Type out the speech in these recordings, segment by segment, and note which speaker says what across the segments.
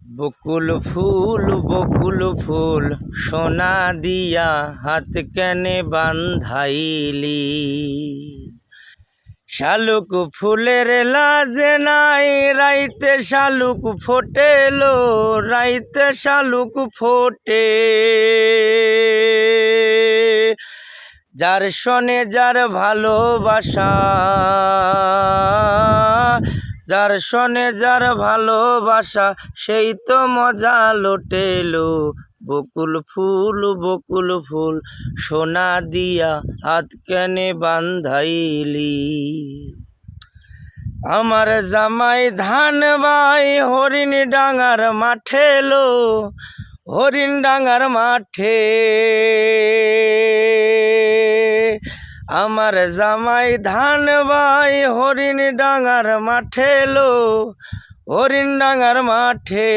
Speaker 1: বকুল ফুল সোনা দিয়া হাত কেনে বান্ধাইলি। শালুক ফুলের লাজে নাই, রাইতে শালুক ফোটেলো, রাইতে শালুক ফোটে। যার শোনে যার ভালোবাসা, যার শোনে যার ভালোবাসা, সেই তো মজা লোটেলো। বকুল ফুল সোনা দিয়া হাত কেনে বান্ধাইলি। আমার জামাই ধান বাই হরিণ ডাঙার মাঠে লো, হরিণ ডাঙার মাঠে। আমার জামাই ধান বাই হরিণ ডাঙার মাঠে লো, হরিণ ডাঙার মাঠে।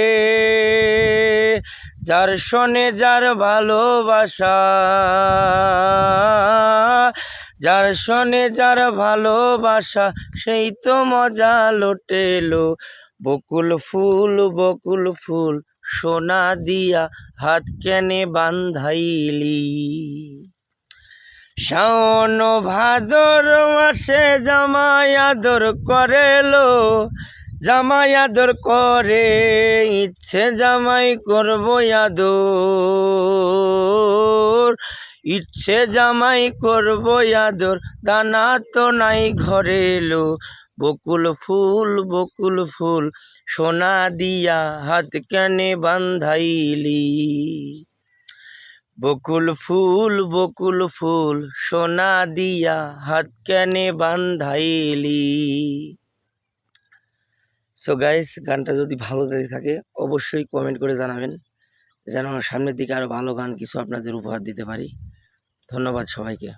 Speaker 1: যার শোনে যার ভালোবাসা, যার শোনে যার ভালোবাসা, সেই তো মজা লোটেলো। বকুল ফুল সোনা দিয়া হাত কেনে বান্ধাইলি। শাওন ভাদর মাসে জামাই আদর করেলো, জামাই আদর করে। ইচ্ছে জামাই করবো আদর, ইচ্ছে জামাই করবো আদর, দানা তো নাই ঘরে লো। বকুল ফুল সোনা দিয়া হাত কেনে বান্ধাইলি। বকুল ফুল সোনা দিয়া হাত কেনে বান্ধাইলি। সো গাইস, গানটা যদি ভালো লেগে থাকে অবশ্যই কমেন্ট করে জানাবেন, যেন সামনের দিকে আরো ভালো গান কিছু আপনাদের উপহার দিতে পারি। ধন্যবাদ সবাইকে।